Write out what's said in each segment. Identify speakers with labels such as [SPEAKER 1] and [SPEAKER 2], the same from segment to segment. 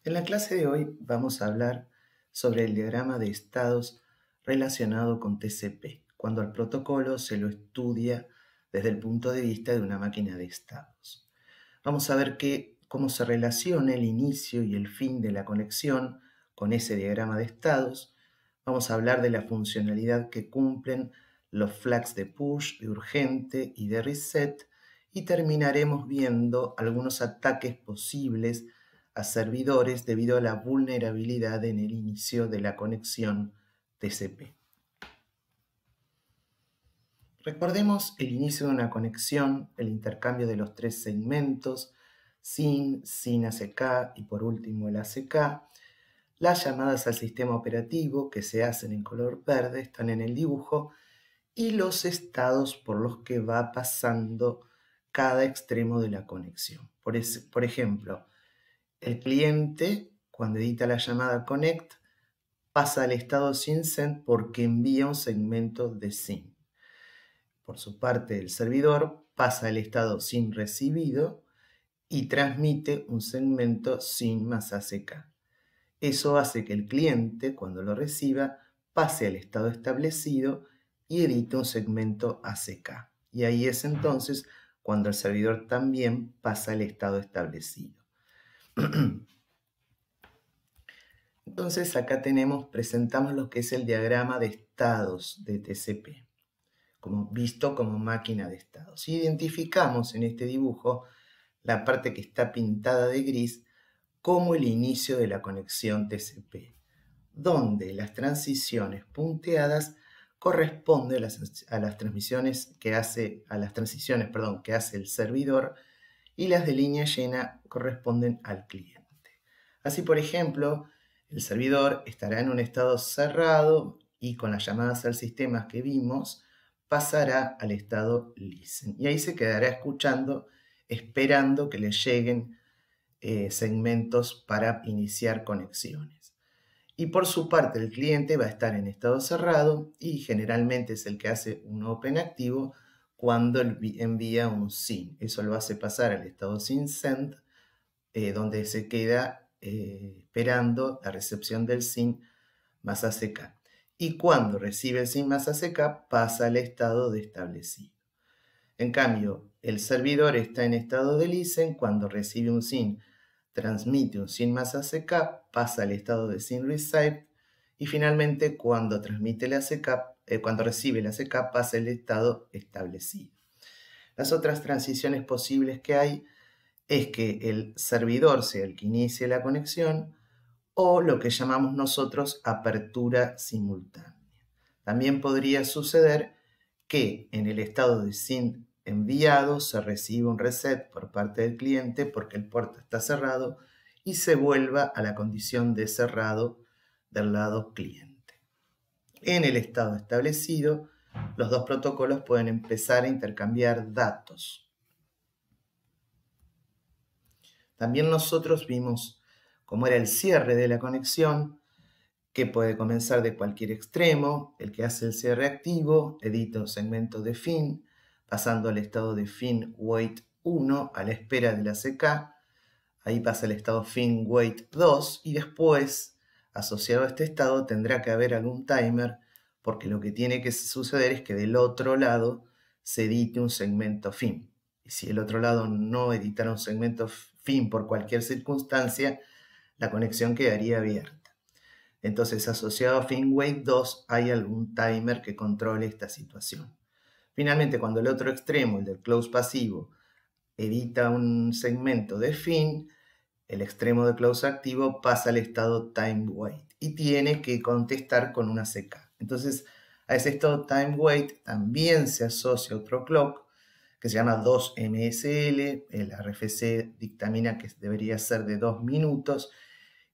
[SPEAKER 1] En la clase de hoy vamos a hablar sobre el diagrama de estados relacionado con TCP, cuando al protocolo se lo estudia desde el punto de vista de una máquina de estados. Vamos a ver cómo se relaciona el inicio y el fin de la conexión con ese diagrama de estados. Vamos a hablar de la funcionalidad que cumplen los flags de push, de urgente y de reset, y terminaremos viendo algunos ataques posibles a servidores debido a la vulnerabilidad en el inicio de la conexión TCP. Recordemos el inicio de una conexión, el intercambio de los tres segmentos, sin ACK y por último el ACK. Las llamadas al sistema operativo que se hacen en color verde están en el dibujo y los estados por los que va pasando cada extremo de la conexión. Por ejemplo, el cliente, cuando edita la llamada connect, pasa al estado sin send porque envía un segmento de SYN. Por su parte, el servidor pasa al estado sin recibido y transmite un segmento SYN más ACK. Eso hace que el cliente, cuando lo reciba, pase al estado establecido y edite un segmento ACK. Y ahí es entonces cuando el servidor también pasa al estado establecido. Entonces acá presentamos lo que es el diagrama de estados de TCP, visto como máquina de estados. Identificamos en este dibujo la parte que está pintada de gris como el inicio de la conexión TCP, donde las transiciones punteadas corresponden a las transiciones que hace el servidor, y las de línea llena corresponden al cliente. Así, por ejemplo, el servidor estará en un estado cerrado y con las llamadas al sistema que vimos pasará al estado listen. Y ahí se quedará escuchando, esperando que le lleguen segmentos para iniciar conexiones. Y por su parte el cliente va a estar en estado cerrado y generalmente es el que hace un open activo cuando envía un SYN. Eso lo hace pasar al estado sin send, donde se queda esperando la recepción del SYN más ACK. Y cuando recibe el SYN más ACK pasa al estado de establecido. En cambio, el servidor está en estado de listen cuando recibe un SYN, transmite un SYN más ACK, pasa al estado de SYN receive y finalmente cuando recibe el ACK pasa al estado establecido. Las otras transiciones posibles que hay es que el servidor sea el que inicie la conexión o lo que llamamos nosotros apertura simultánea. También podría suceder que en el estado de SYN enviado se recibe un reset por parte del cliente porque el puerto está cerrado y se vuelva a la condición de cerrado del lado cliente. En el estado establecido, los dos protocolos pueden empezar a intercambiar datos. También nosotros vimos cómo era el cierre de la conexión, que puede comenzar de cualquier extremo. El que hace el cierre activo edita un segmento de fin, pasando al estado de fin wait 1 a la espera de la ACK. Ahí pasa el estado fin wait 2 y después, asociado a este estado, tendrá que haber algún timer porque lo que tiene que suceder es que del otro lado se edite un segmento fin. Y si el otro lado no editara un segmento fin por cualquier circunstancia, la conexión quedaría abierta. Entonces, asociado a fin wait 2, hay algún timer que controle esta situación. Finalmente, cuando el otro extremo, el del close pasivo, edita un segmento de fin, el extremo de close activo pasa al estado time wait y tiene que contestar con una ACK. Entonces, a ese estado time wait también se asocia otro clock que se llama 2MSL. El RFC dictamina que debería ser de 2 minutos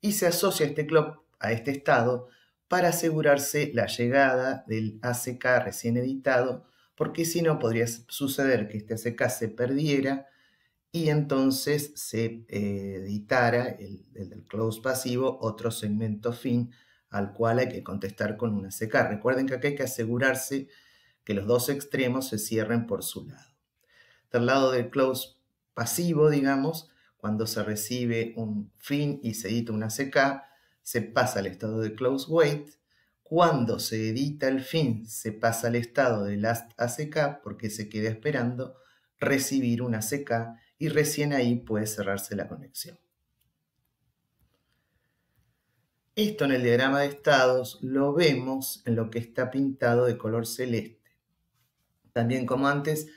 [SPEAKER 1] y se asocia este clock a este estado para asegurarse la llegada del ACK recién editado, porque si no podría suceder que este ACK se perdiera y entonces se editara el del close pasivo otro segmento fin al cual hay que contestar con un ACK. Recuerden que acá hay que asegurarse que los dos extremos se cierren por su lado. Del lado del close pasivo, digamos, cuando se recibe un fin y se edita una ACK, se pasa al estado de close wait. Cuando se edita el fin, se pasa al estado de last ACK porque se queda esperando recibir una ACK y recién ahí puede cerrarse la conexión. Esto en el diagrama de estados lo vemos en lo que está pintado de color celeste. También como antes,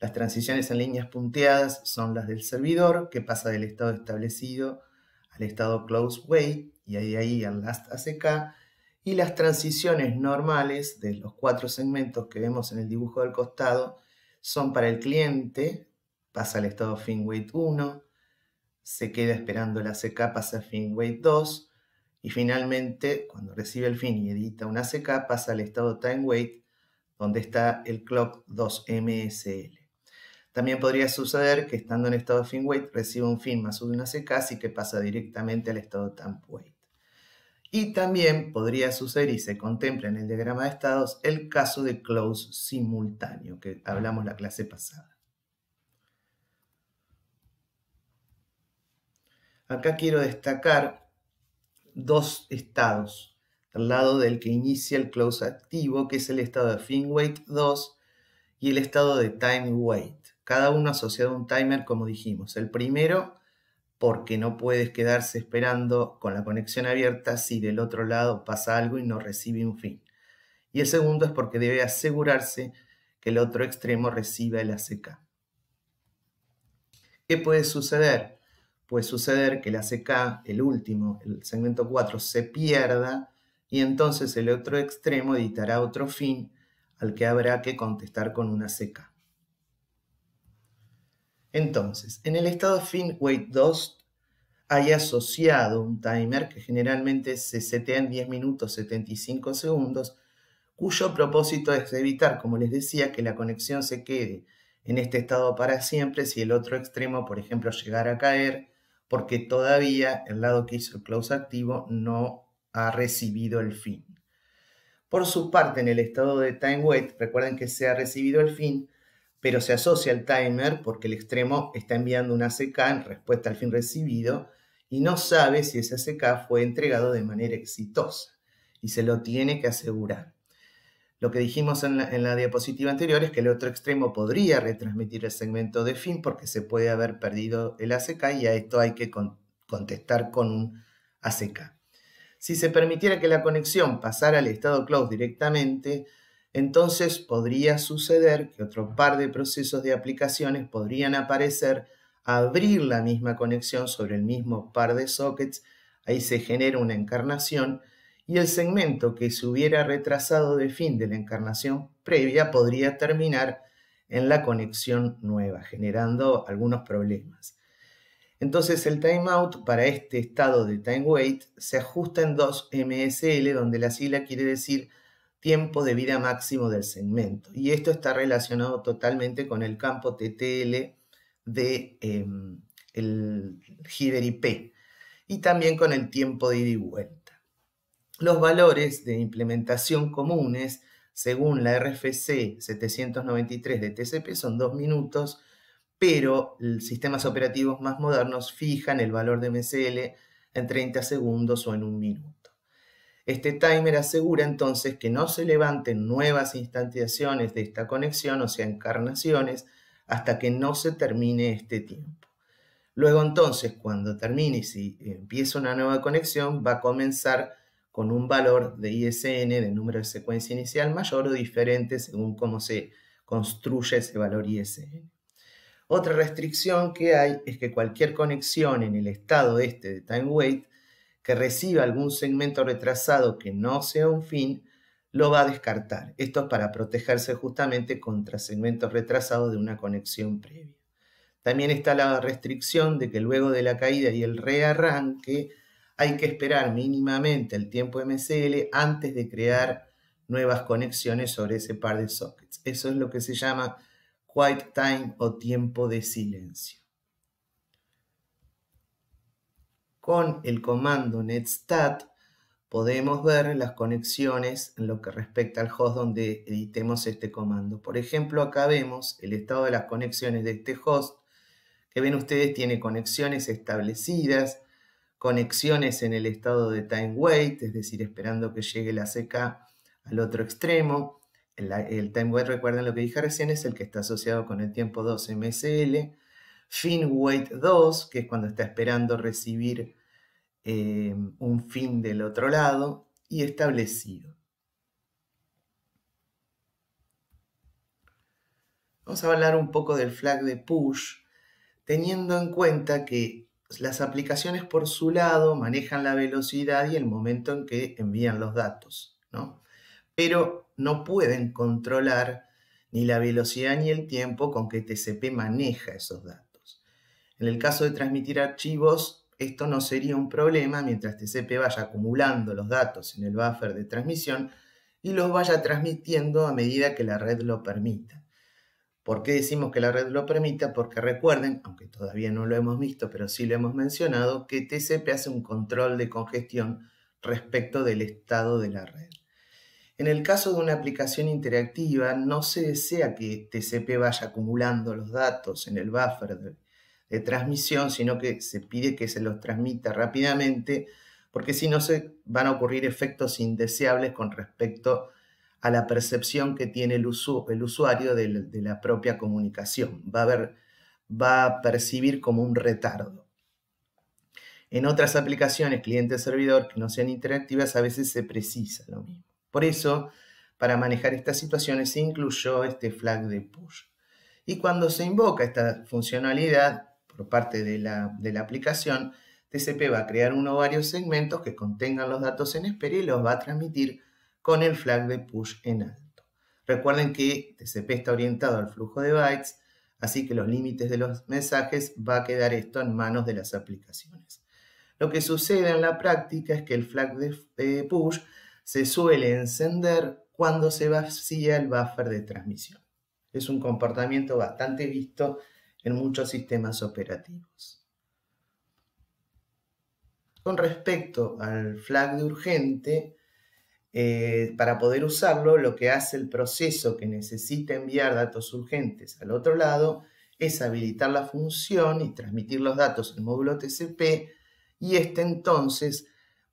[SPEAKER 1] las transiciones en líneas punteadas son las del servidor, que pasa del estado establecido al estado close wait y ahí al last ACK. Y las transiciones normales de los 4 segmentos que vemos en el dibujo del costado son para el cliente, pasa al estado fin wait 1, se queda esperando la ACK, pasa a fin wait 2, y finalmente, cuando recibe el fin y edita una ACK, pasa al estado time wait, donde está el clock 2MSL. También podría suceder que estando en estado fin wait reciba un fin más una ACK, así que pasa directamente al estado temp wait. Y también podría suceder, y se contempla en el diagrama de estados, el caso de close simultáneo, que hablamos la clase pasada. Acá quiero destacar 2 estados, al lado del que inicia el close activo, que es el estado de fin wait 2 y el estado de time wait. Cada uno asociado a un timer, como dijimos. El primero, porque no puedes quedarse esperando con la conexión abierta si del otro lado pasa algo y no recibe un fin. Y el segundo es porque debe asegurarse que el otro extremo reciba el ACK. ¿Qué puede suceder? Puede suceder que el ACK, el último, el segmento 4, se pierda y entonces el otro extremo editará otro fin al que habrá que contestar con una ACK. Entonces, en el estado fin wait 2 hay asociado un timer que generalmente se setea en 10 minutos 75 segundos, cuyo propósito es evitar, como les decía, que la conexión se quede en este estado para siempre si el otro extremo, por ejemplo, llegara a caer, porque todavía el lado que hizo el close activo no ha recibido el fin. Por su parte, en el estado de time wait, recuerden que se ha recibido el fin, pero se asocia al timer porque el extremo está enviando una ACK en respuesta al fin recibido y no sabe si ese ACK fue entregado de manera exitosa y se lo tiene que asegurar. Lo que dijimos en la diapositiva anterior es que el otro extremo podría retransmitir el segmento de fin porque se puede haber perdido el ACK y a esto hay que contestar con un ACK. Si se permitiera que la conexión pasara al estado close directamente, entonces podría suceder que otro par de procesos de aplicaciones podrían aparecer, abrir la misma conexión sobre el mismo par de sockets, ahí se genera una encarnación y el segmento que se hubiera retrasado de fin de la encarnación previa podría terminar en la conexión nueva, generando algunos problemas. Entonces el timeout para este estado de time wait se ajusta en 2MSL, donde la sigla quiere decir tiempo de vida máximo del segmento. Y esto está relacionado totalmente con el campo TTL de el header IP y también con el tiempo de ida y vuelta. Los valores de implementación comunes, según la RFC 793 de TCP, son 2 minutos, pero los sistemas operativos más modernos fijan el valor de MSL en 30 segundos o en 1 minuto. Este timer asegura entonces que no se levanten nuevas instantiaciones de esta conexión, o sea, encarnaciones, hasta que no se termine este tiempo. Luego entonces, cuando termine y si empieza una nueva conexión, va a comenzar con un valor de ISN, de número de secuencia inicial, mayor o diferente según cómo se construye ese valor ISN. Otra restricción que hay es que cualquier conexión en el estado este de time wait que reciba algún segmento retrasado que no sea un fin, lo va a descartar. Esto es para protegerse justamente contra segmentos retrasados de una conexión previa. También está la restricción de que luego de la caída y el rearranque hay que esperar mínimamente el tiempo MSL antes de crear nuevas conexiones sobre ese par de sockets. Eso es lo que se llama quiet time o tiempo de silencio. Con el comando netstat podemos ver las conexiones en lo que respecta al host donde editemos este comando. Por ejemplo, acá vemos el estado de las conexiones de este host que ven ustedes tiene conexiones establecidas, conexiones en el estado de time wait, es decir, esperando que llegue la CK al otro extremo. El time wait, recuerden lo que dije recién, es el que está asociado con el tiempo 2 MSL. Fin wait 2, que es cuando está esperando recibir un fin del otro lado, y establecido. Vamos a hablar un poco del flag de push, teniendo en cuenta que las aplicaciones por su lado manejan la velocidad y el momento en que envían los datos, ¿no? Pero no pueden controlar ni la velocidad ni el tiempo con que TCP maneja esos datos. En el caso de transmitir archivos, esto no sería un problema mientras TCP vaya acumulando los datos en el buffer de transmisión y los vaya transmitiendo a medida que la red lo permita. ¿Por qué decimos que la red lo permita? Porque recuerden, aunque todavía no lo hemos visto, pero sí lo hemos mencionado, que TCP hace un control de congestión respecto del estado de la red. En el caso de una aplicación interactiva, no se desea que TCP vaya acumulando los datos en el buffer de transmisión, sino que se pide que se los transmita rápidamente, porque si no se van a ocurrir efectos indeseables con respecto a la percepción que tiene el usuario de la propia comunicación. Va a percibir como un retardo. En otras aplicaciones cliente-servidor que no sean interactivas, a veces se precisa lo mismo. Por eso, para manejar estas situaciones se incluyó este flag de push. Y cuando se invoca esta funcionalidad por parte de la aplicación, TCP va a crear uno o varios segmentos que contengan los datos en espera y los va a transmitir con el flag de push en alto. Recuerden que TCP está orientado al flujo de bytes, así que los límites de los mensajes va a quedar esto en manos de las aplicaciones. Lo que sucede en la práctica es que el flag de push se suele encender cuando se vacía el buffer de transmisión. Es un comportamiento bastante visto en muchos sistemas operativos. Con respecto al flag de urgente, para poder usarlo, lo que hace el proceso que necesita enviar datos urgentes al otro lado es habilitar la función y transmitir los datos en módulo TCP, y este entonces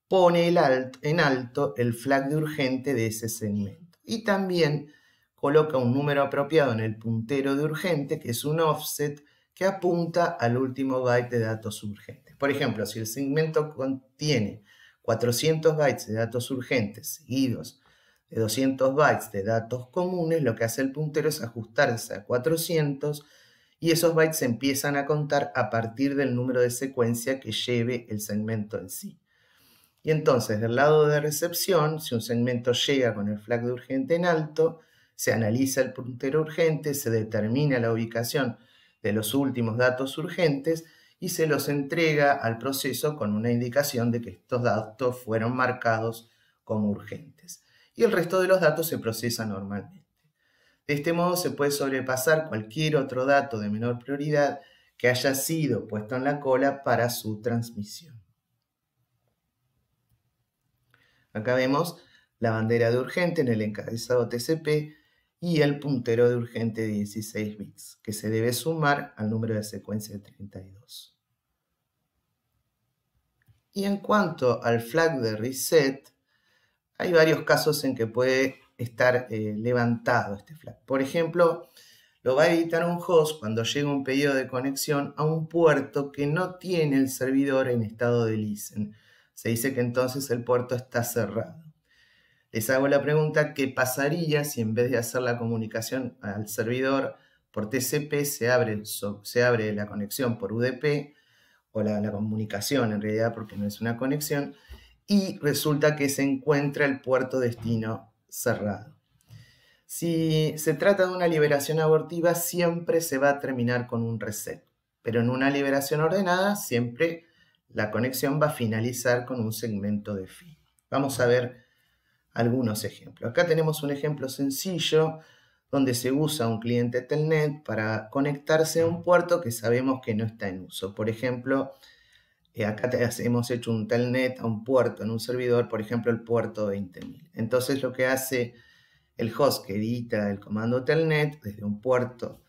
[SPEAKER 1] pone en alto el flag de urgente de ese segmento. Y también coloca un número apropiado en el puntero de urgente, que es un offset que apunta al último byte de datos urgentes. Por ejemplo, si el segmento contiene 400 bytes de datos urgentes seguidos de 200 bytes de datos comunes, lo que hace el puntero es ajustarse a 400 y esos bytes se empiezan a contar a partir del número de secuencia que lleve el segmento en sí. Y entonces, del lado de recepción, si un segmento llega con el flag de urgente en alto, se analiza el puntero urgente, se determina la ubicación de los últimos datos urgentes y se los entrega al proceso con una indicación de que estos datos fueron marcados como urgentes. Y el resto de los datos se procesa normalmente. De este modo se puede sobrepasar cualquier otro dato de menor prioridad que haya sido puesto en la cola para su transmisión. Acá vemos la bandera de urgente en el encabezado TCP y el puntero de urgente de 16 bits, que se debe sumar al número de secuencia de 32. Y en cuanto al flag de reset, hay varios casos en que puede estar levantado este flag. Por ejemplo, lo va a editar un host cuando llega un pedido de conexión a un puerto que no tiene el servidor en estado de listen. Se dice que entonces el puerto está cerrado. Les hago la pregunta, ¿qué pasaría si en vez de hacer la comunicación al servidor por TCP se abre la conexión por UDP, o la comunicación en realidad porque no es una conexión, y resulta que se encuentra el puerto destino cerrado? Si se trata de una liberación abortiva, siempre se va a terminar con un reset, pero en una liberación ordenada siempre la conexión va a finalizar con un segmento de fin. Vamos a ver algunos ejemplos. Acá tenemos un ejemplo sencillo donde se usa un cliente Telnet para conectarse a un puerto que sabemos que no está en uso. Por ejemplo, acá hemos hecho un Telnet a un puerto en un servidor, por ejemplo, el puerto 20.000. Entonces lo que hace el host que edita el comando Telnet desde un puerto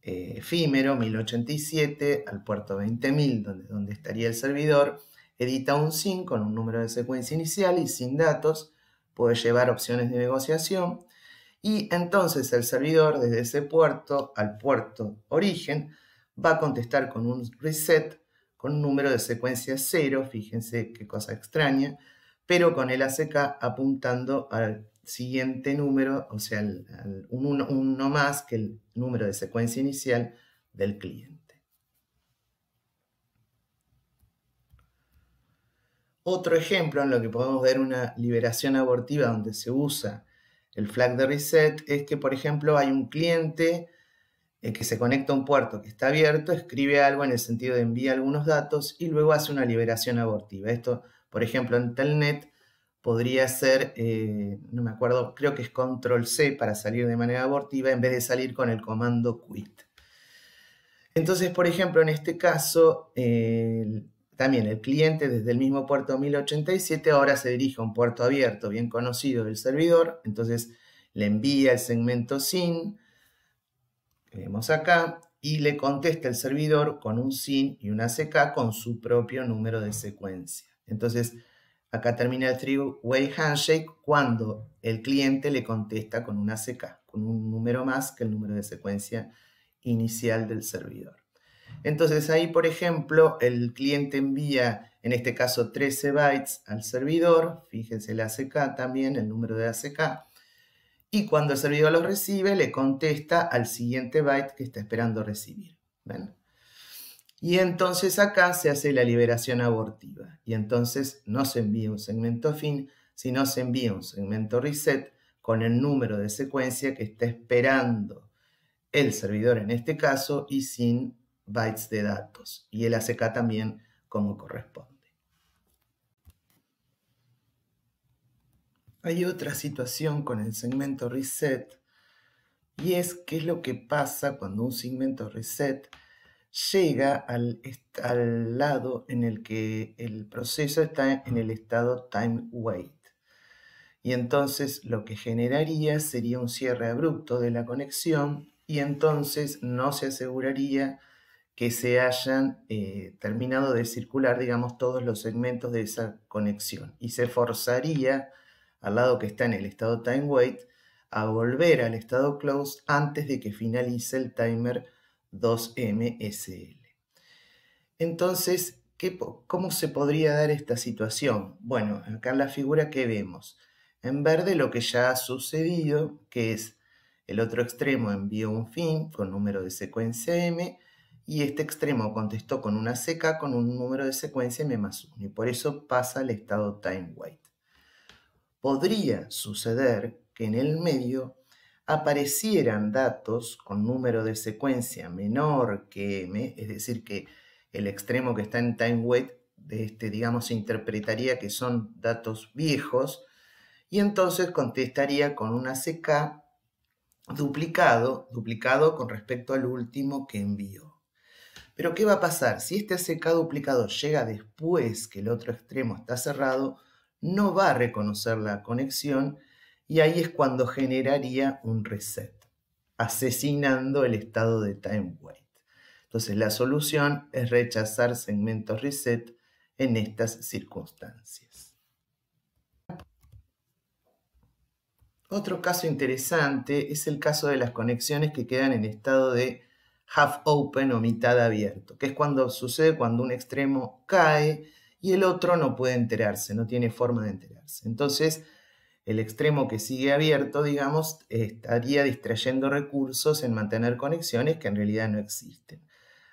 [SPEAKER 1] efímero 1087 al puerto 20000, donde estaría el servidor, edita un SYN con un número de secuencia inicial y sin datos, puede llevar opciones de negociación, y entonces el servidor desde ese puerto al puerto origen va a contestar con un reset con un número de secuencia 0, fíjense qué cosa extraña, pero con el ACK apuntando al siguiente número, o sea, uno más que el número de secuencia inicial del cliente. Otro ejemplo en lo que podemos ver una liberación abortiva donde se usa el flag de reset es que, por ejemplo, hay un cliente que se conecta a un puerto que está abierto, escribe algo en el sentido de envía algunos datos y luego hace una liberación abortiva. Esto, por ejemplo, en Telnet podría ser, no me acuerdo, creo que es control C para salir de manera abortiva en vez de salir con el comando quit. Entonces, por ejemplo, en este caso, también el cliente desde el mismo puerto 1087 ahora se dirige a un puerto abierto bien conocido del servidor, entonces le envía el segmento SYN, que vemos acá, y le contesta el servidor con un SYN y un ACK con su propio número de secuencia. Entonces, acá termina el three-way handshake cuando el cliente le contesta con un ACK, con un número más que el número de secuencia inicial del servidor. Entonces ahí, por ejemplo, el cliente envía, en este caso, 13 bytes al servidor, fíjense el ACK también, el número de ACK, y cuando el servidor los recibe, le contesta al siguiente byte que está esperando recibir. ¿Ven? Y entonces acá se hace la liberación abortiva, y entonces no se envía un segmento fin, sino se envía un segmento reset con el número de secuencia que está esperando el servidor en este caso y sin bytes de datos, y el ACK también como corresponde. Hay otra situación con el segmento reset, y es qué es lo que pasa cuando un segmento reset llega al lado en el que el proceso está en el estado time wait. Y entonces lo que generaría sería un cierre abrupto de la conexión y entonces no se aseguraría que se hayan terminado de circular, digamos, todos los segmentos de esa conexión. Y se forzaría al lado que está en el estado time wait a volver al estado close antes de que finalice el timer 2MSL. Entonces, ¿cómo se podría dar esta situación? Bueno, acá en la figura que vemos, en verde lo que ya ha sucedido, que es el otro extremo envió un fin con número de secuencia M, y este extremo contestó con una CK con un número de secuencia M+1, y por eso pasa al estado time wait. Podría suceder que en el medio aparecieran datos con número de secuencia menor que M, es decir, que el extremo que está en time wait, digamos, se interpretaría que son datos viejos, y entonces contestaría con una CK duplicado con respecto al último que envió. Pero ¿qué va a pasar? Si este ACK duplicado llega después que el otro extremo está cerrado, no va a reconocer la conexión y ahí es cuando generaría un reset, asesinando el estado de time wait. Entonces la solución es rechazar segmentos reset en estas circunstancias. Otro caso interesante es el caso de las conexiones que quedan en estado de half open o mitad abierto, que es cuando sucede cuando un extremo cae y el otro no puede enterarse, no tiene forma de enterarse. Entonces, el extremo que sigue abierto, digamos, estaría distrayendo recursos en mantener conexiones que en realidad no existen.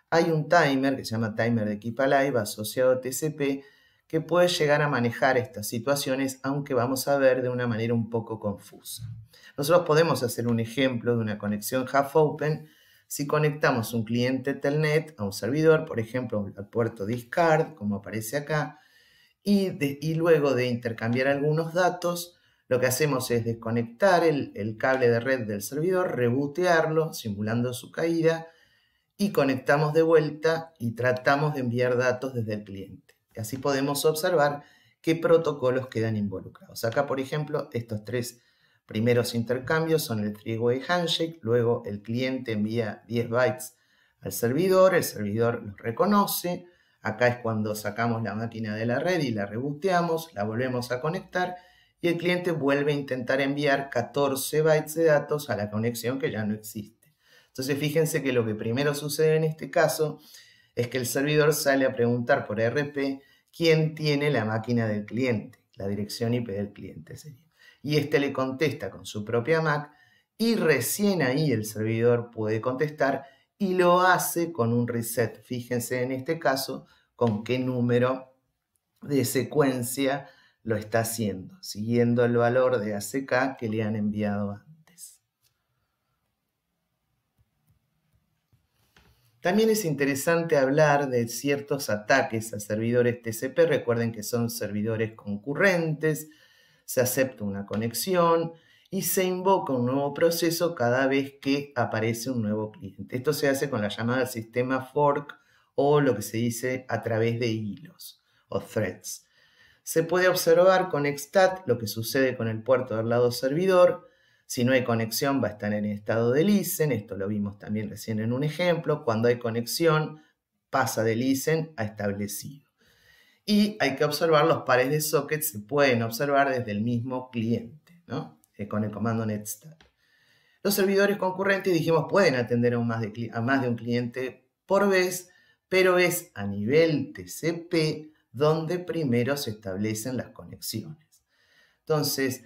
[SPEAKER 1] Hay un timer que se llama timer de Keep Alive asociado a TCP que puede llegar a manejar estas situaciones, aunque vamos a ver de una manera un poco confusa. Nosotros podemos hacer un ejemplo de una conexión half open si conectamos un cliente Telnet a un servidor, por ejemplo, al puerto discard, como aparece acá, y luego de intercambiar algunos datos, lo que hacemos es desconectar el cable de red del servidor, rebootearlo, simulando su caída, y conectamos de vuelta y tratamos de enviar datos desde el cliente. Así podemos observar qué protocolos quedan involucrados. Acá, por ejemplo, estos tres primeros intercambios son el three-way handshake, luego el cliente envía 10 bytes al servidor, el servidor los reconoce, acá es cuando sacamos la máquina de la red y la rebooteamos, la volvemos a conectar y el cliente vuelve a intentar enviar 14 bytes de datos a la conexión que ya no existe. Entonces fíjense que lo que primero sucede en este caso es que el servidor sale a preguntar por RP quién tiene la máquina del cliente, la dirección IP del cliente sería. Y este le contesta con su propia MAC y recién ahí el servidor puede contestar y lo hace con un reset. Fíjense en este caso con qué número de secuencia lo está haciendo, siguiendo el valor de ACK que le han enviado antes. También es interesante hablar de ciertos ataques a servidores TCP. Recuerden que son servidores concurrentes, se acepta una conexión y se invoca un nuevo proceso cada vez que aparece un nuevo cliente. Esto se hace con la llamada sistema fork o lo que se dice a través de hilos o threads. Se puede observar con Extat lo que sucede con el puerto del lado servidor. Si no hay conexión va a estar en estado de listen, esto lo vimos también recién en un ejemplo. Cuando hay conexión pasa de listen a establecido. Y hay que observar los pares de sockets, se pueden observar desde el mismo cliente, ¿no? Con el comando netstat. Los servidores concurrentes, dijimos, pueden atender a más de un cliente por vez, pero es a nivel TCP donde primero se establecen las conexiones. Entonces,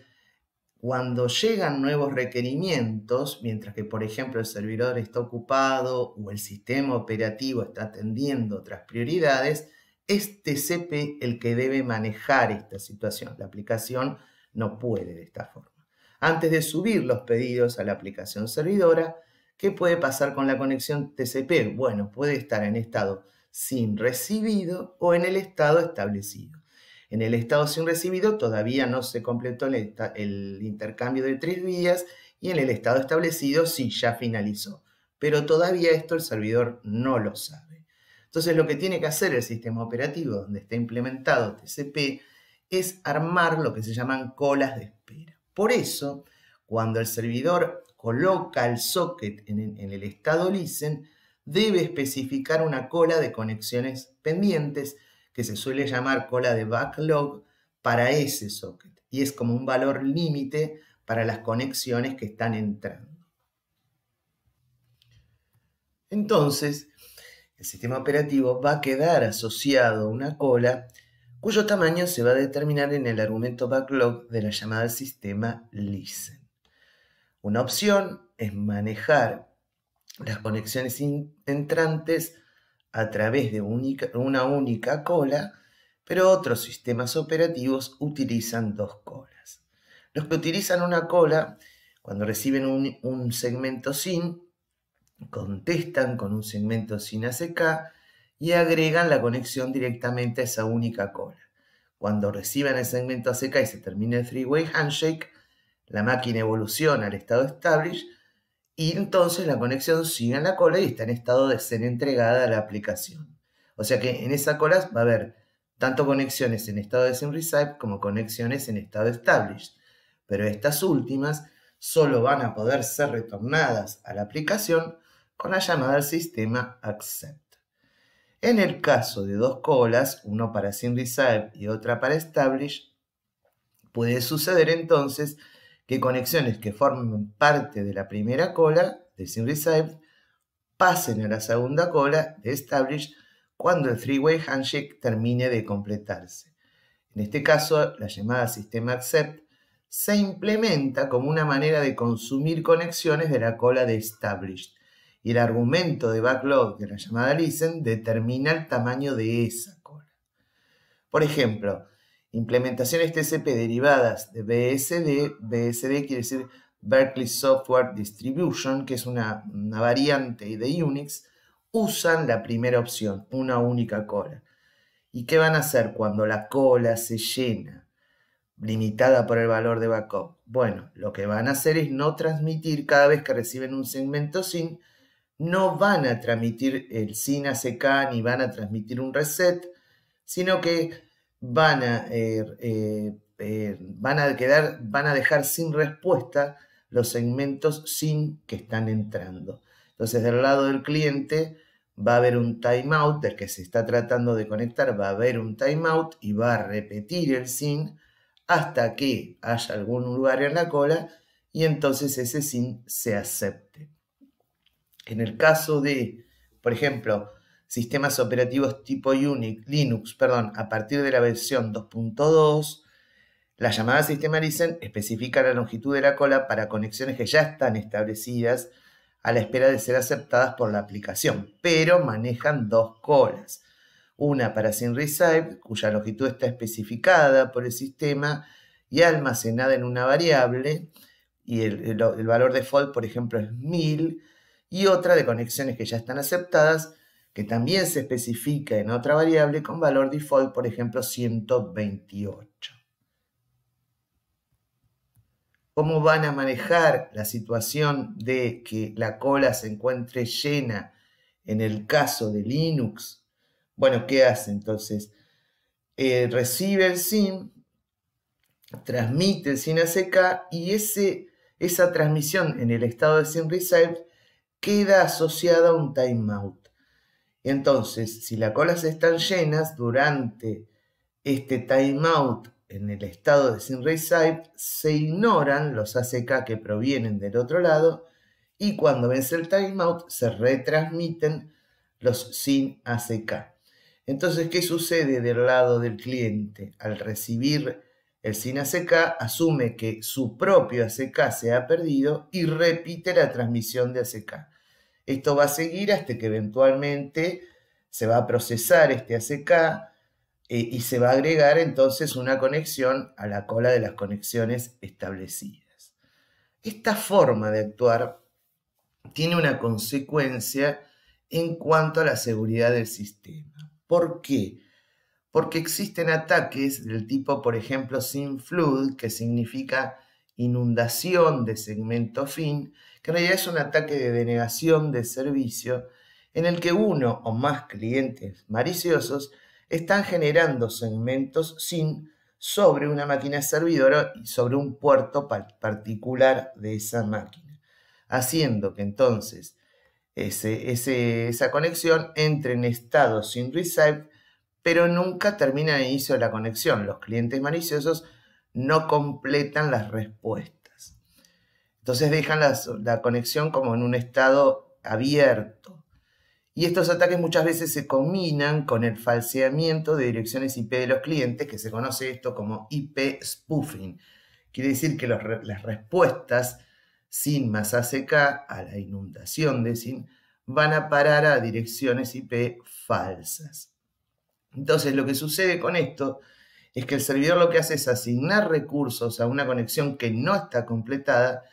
[SPEAKER 1] cuando llegan nuevos requerimientos, mientras que, por ejemplo, el servidor está ocupado o el sistema operativo está atendiendo otras prioridades, es TCP el que debe manejar esta situación. La aplicación no puede de esta forma. Antes de subir los pedidos a la aplicación servidora, ¿qué puede pasar con la conexión TCP? Bueno, puede estar en estado sin recibido o en el estado establecido. En el estado sin recibido todavía no se completó el intercambio de 3 vías y en el estado establecido sí ya finalizó. Pero todavía esto el servidor no lo sabe. Entonces lo que tiene que hacer el sistema operativo donde está implementado TCP es armar lo que se llaman colas de espera. Por eso, cuando el servidor coloca el socket en el estado listen, debe especificar una cola de conexiones pendientes que se suele llamar cola de backlog para ese socket. Y es como un valor límite para las conexiones que están entrando. Entonces, el sistema operativo va a quedar asociado a una cola cuyo tamaño se va a determinar en el argumento backlog de la llamada al sistema listen. Una opción es manejar las conexiones entrantes a través de una única cola, pero otros sistemas operativos utilizan 2 colas. Los que utilizan una cola, cuando reciben un segmento SYN, contestan con un segmento SYN ACK y agregan la conexión directamente a esa única cola. Cuando reciban el segmento ACK y se termine el three-way handshake, la máquina evoluciona al estado established y entonces la conexión sigue en la cola y está en estado de ser entregada a la aplicación. O sea que en esa cola va a haber tanto conexiones en estado de SYN-RECEIVE como conexiones en estado established. Pero estas últimas solo van a poder ser retornadas a la aplicación con la llamada al sistema accept. En el caso de 2 colas, uno para SYN-RECEIVE y otra para established, puede suceder entonces que conexiones que formen parte de la primera cola de SYN-RECEIVE pasen a la segunda cola de established cuando el three-way handshake termine de completarse. En este caso, la llamada sistema accept se implementa como una manera de consumir conexiones de la cola de established y el argumento de backlog de la llamada listen determina el tamaño de esa cola. Por ejemplo, implementaciones TCP derivadas de BSD, BSD quiere decir Berkeley Software Distribution, que es una variante de Unix, usan la primera opción, una única cola. ¿Y qué van a hacer cuando la cola se llena, limitada por el valor de backup? Bueno, lo que van a hacer es no transmitir cada vez que reciben un segmento SYN, no van a transmitir el SYN ACK ni van a transmitir un reset, sino que van a van a dejar sin respuesta los segmentos SYN que están entrando. Entonces, del lado del cliente va a haber un timeout, del que se está tratando de conectar va a haber un timeout y va a repetir el SYN hasta que haya algún lugar en la cola y entonces ese SYN se acepte. En el caso de, por ejemplo, sistemas operativos tipo Linux, a partir de la versión 2.2, la llamada sistema listen especifica la longitud de la cola para conexiones que ya están establecidas a la espera de ser aceptadas por la aplicación, pero manejan dos colas. Una para SYN_RECEIVE, cuya longitud está especificada por el sistema y almacenada en una variable, y el valor default, por ejemplo, es 1000, y otra de conexiones que ya están aceptadas, que también se especifica en otra variable con valor default, por ejemplo, 128. ¿Cómo van a manejar la situación de que la cola se encuentre llena en el caso de Linux? Bueno, ¿qué hace entonces? Recibe el SYN, transmite el SYN ACK y esa transmisión en el estado de SYN_RECEIVE queda asociada a un timeout. Entonces, si las colas están llenas, durante este timeout en el estado de SYN_RECEIVE se ignoran los ACK que provienen del otro lado y cuando vence el timeout se retransmiten los SYN ACK. Entonces, ¿qué sucede del lado del cliente? Al recibir el SYN ACK, asume que su propio ACK se ha perdido y repite la transmisión de ACK. Esto va a seguir hasta que eventualmente se va a procesar este ACK y se va a agregar entonces una conexión a la cola de las conexiones establecidas. Esta forma de actuar tiene una consecuencia en cuanto a la seguridad del sistema. ¿Por qué? Porque existen ataques del tipo, por ejemplo, SYN_FLOOD, que significa inundación de segmento FIN, que en realidad es un ataque de denegación de servicio en el que uno o más clientes maliciosos están generando segmentos SYN sobre una máquina servidora y sobre un puerto particular de esa máquina, haciendo que entonces esa conexión entre en estado SYN_RECEIVE, pero nunca termina el inicio de la conexión. Los clientes maliciosos no completan las respuestas. Entonces dejan la conexión como en un estado abierto. Y estos ataques muchas veces se combinan con el falseamiento de direcciones IP de los clientes, que se conoce esto como IP spoofing. Quiere decir que las respuestas SYN más ACK a la inundación de SYN van a parar a direcciones IP falsas. Entonces, lo que sucede con esto es que el servidor lo que hace es asignar recursos a una conexión que no está completada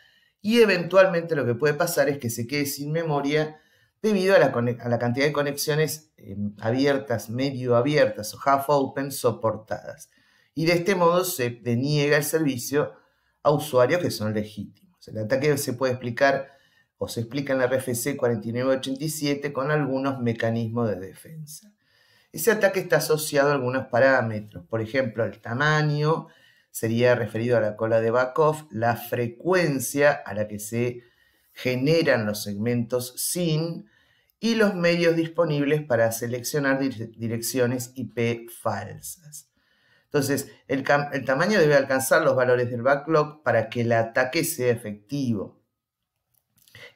[SPEAKER 1] y eventualmente lo que puede pasar es que se quede sin memoria debido a la cantidad de conexiones abiertas, medio abiertas o half open soportadas. Y de este modo se deniega el servicio a usuarios que son legítimos. El ataque se puede explicar o se explica en la RFC 4987 con algunos mecanismos de defensa. Ese ataque está asociado a algunos parámetros, por ejemplo, el tamaño sería referido a la cola de backoff, la frecuencia a la que se generan los segmentos SYN y los medios disponibles para seleccionar direcciones IP falsas. Entonces, el tamaño debe alcanzar los valores del backlog para que el ataque sea efectivo.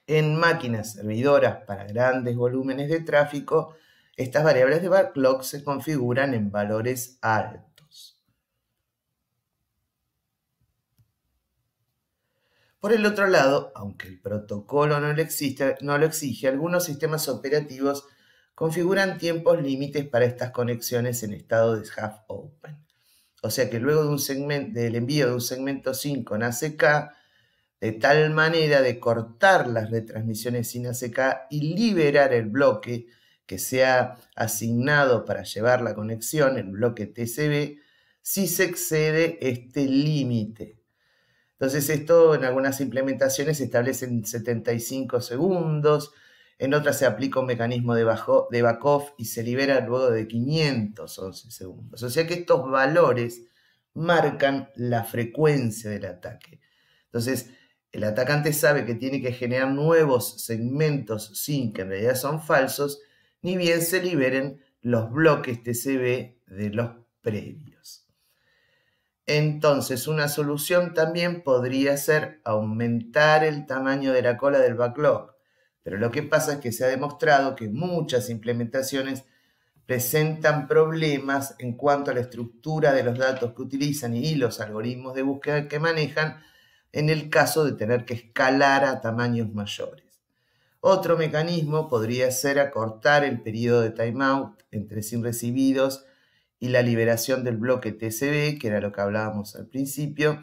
[SPEAKER 1] En máquinas servidoras para grandes volúmenes de tráfico, estas variables de backlog se configuran en valores altos. Por el otro lado, aunque el protocolo no lo exige, algunos sistemas operativos configuran tiempos límites para estas conexiones en estado de half open. O sea que luego del envío de un segmento SYN con ACK, de tal manera de cortar las retransmisiones sin ACK y liberar el bloque que sea asignado para llevar la conexión, el bloque TCP, si se excede este límite. Entonces esto en algunas implementaciones se establece en 75 segundos, en otras se aplica un mecanismo de backoff y se libera luego de 511 segundos. O sea que estos valores marcan la frecuencia del ataque. Entonces, el atacante sabe que tiene que generar nuevos segmentos SYN que en realidad son falsos, ni bien se liberen los bloques TCB de los previos. Entonces, una solución también podría ser aumentar el tamaño de la cola del backlog. Pero lo que pasa es que se ha demostrado que muchas implementaciones presentan problemas en cuanto a la estructura de los datos que utilizan y los algoritmos de búsqueda que manejan en el caso de tener que escalar a tamaños mayores. Otro mecanismo podría ser acortar el periodo de timeout entre SYN recibidos y la liberación del bloque TCB, que era lo que hablábamos al principio,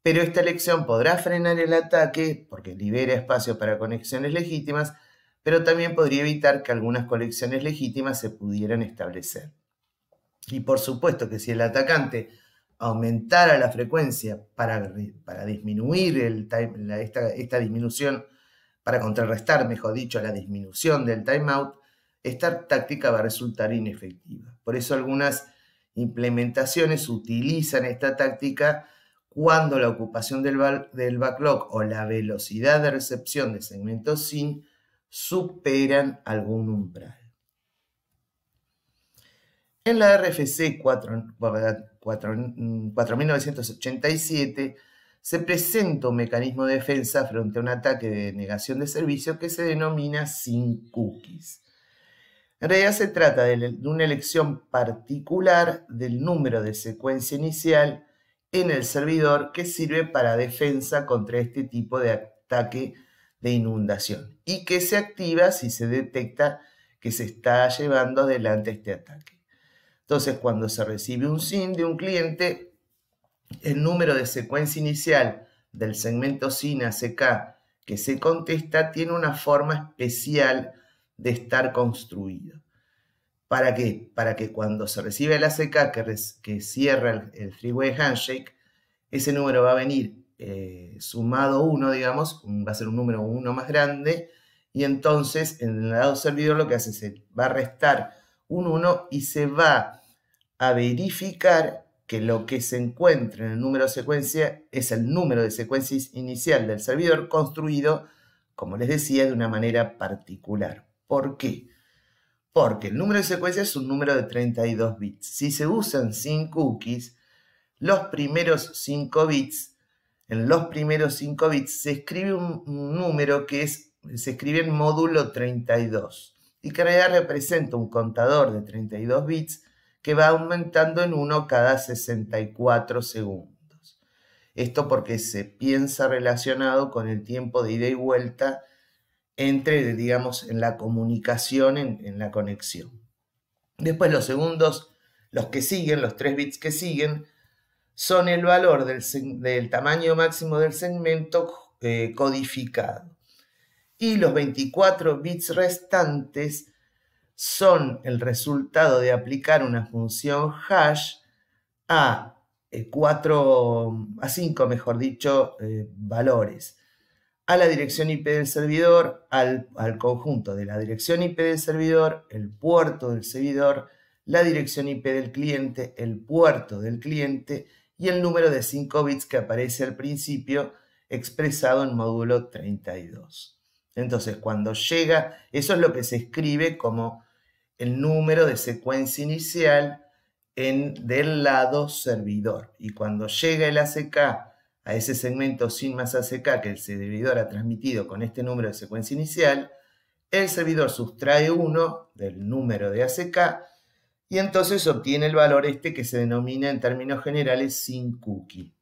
[SPEAKER 1] pero esta elección podrá frenar el ataque porque libera espacio para conexiones legítimas, pero también podría evitar que algunas conexiones legítimas se pudieran establecer. Y por supuesto que si el atacante aumentara la frecuencia para disminuir esta disminución, para contrarrestar, mejor dicho, la disminución del timeout, esta táctica va a resultar inefectiva. Por eso algunas implementaciones utilizan esta táctica cuando la ocupación del backlog o la velocidad de recepción de segmentos SYN superan algún umbral. En la RFC 4987 se presenta un mecanismo de defensa frente a un ataque de negación de servicio que se denomina SYN cookies. En realidad se trata de una elección particular del número de secuencia inicial en el servidor que sirve para defensa contra este tipo de ataque de inundación y que se activa si se detecta que se está llevando adelante este ataque. Entonces, cuando se recibe un SYN de un cliente, el número de secuencia inicial del segmento SYN ACK que se contesta tiene una forma especial de estar construido. ¿Para qué? Para que cuando se recibe el ACK que cierra el three-way handshake, ese número va a venir sumado 1, digamos, va a ser un número 1 más grande, y entonces en el lado servidor lo que hace es va a restar un 1 y se va a verificar que lo que se encuentra en el número de secuencia es el número de secuencia inicial del servidor construido, como les decía, de una manera particular. ¿Por qué? Porque el número de secuencia es un número de 32 bits. Si se usan SYN cookies, los primeros 5 bits, en los primeros 5 bits se escribe un número que se escribe en módulo 32 y que en realidad representa un contador de 32 bits que va aumentando en 1 cada 64 segundos. Esto porque se piensa relacionado con el tiempo de ida y vuelta entre, digamos, en la comunicación, en la conexión. Después los segundos, los que siguen, los 3 bits que siguen, son el valor del tamaño máximo del segmento codificado. Y los 24 bits restantes son el resultado de aplicar una función hash a 5, mejor dicho, valores. A la dirección IP del servidor, al conjunto de la dirección IP del servidor, el puerto del servidor, la dirección IP del cliente, el puerto del cliente y el número de 5 bits que aparece al principio expresado en módulo 32. Entonces, cuando llega, eso es lo que se escribe como el número de secuencia inicial del lado servidor. Y cuando llega el ACK a ese segmento SYN más ACK que el servidor ha transmitido con este número de secuencia inicial, el servidor sustrae 1 del número de ACK y entonces obtiene el valor que se denomina en términos generales SYN cookie.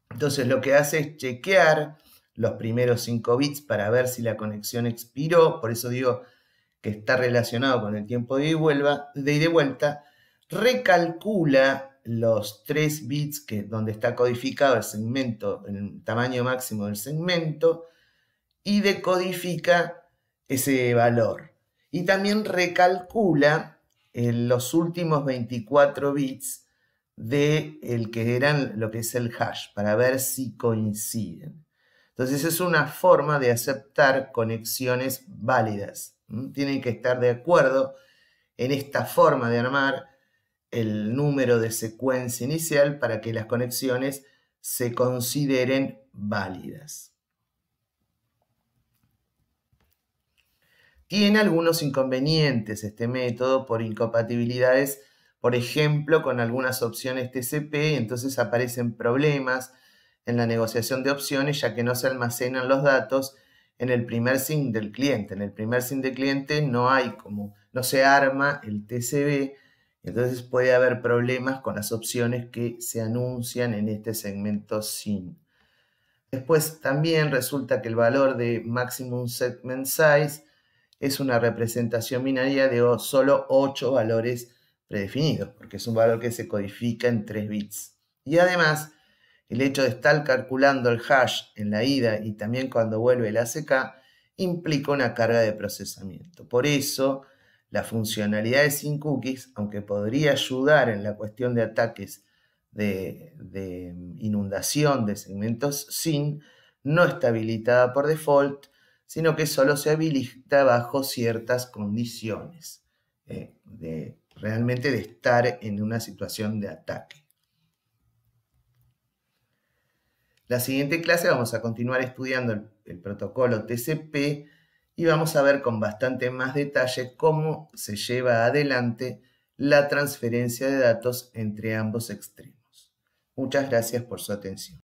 [SPEAKER 1] Entonces lo que hace es chequear los primeros 5 bits para ver si la conexión expiró, por eso digo que está relacionado con el tiempo de ida y vuelta, recalcula los 3 bits donde está codificado el segmento, el tamaño máximo del segmento, y decodifica ese valor. Y también recalcula los últimos 24 bits de que eran lo que es el hash, para ver si coinciden. Entonces es una forma de aceptar conexiones válidas. Tienen que estar de acuerdo en esta forma de armar el número de secuencia inicial para que las conexiones se consideren válidas. Tiene algunos inconvenientes este método por incompatibilidades, por ejemplo, con algunas opciones TCP, y entonces aparecen problemas en la negociación de opciones, ya que no se almacenan los datos en el primer SYN del cliente. En el primer SYN del cliente no se arma el TCP, entonces puede haber problemas con las opciones que se anuncian en este segmento SYN. Después también resulta que el valor de Maximum Segment Size es una representación binaria de solo 8 valores predefinidos, porque es un valor que se codifica en 3 bits. Y además, el hecho de estar calculando el hash en la ida y también cuando vuelve el ACK implica una carga de procesamiento. Por eso, la funcionalidad de Sin Cookies, aunque podría ayudar en la cuestión de ataques de inundación de segmentos SYN, no está habilitada por default, sino que solo se habilita bajo ciertas condiciones, realmente de estar en una situación de ataque. La siguiente clase vamos a continuar estudiando el protocolo TCP y vamos a ver con bastante más detalle cómo se lleva adelante la transferencia de datos entre ambos extremos. Muchas gracias por su atención.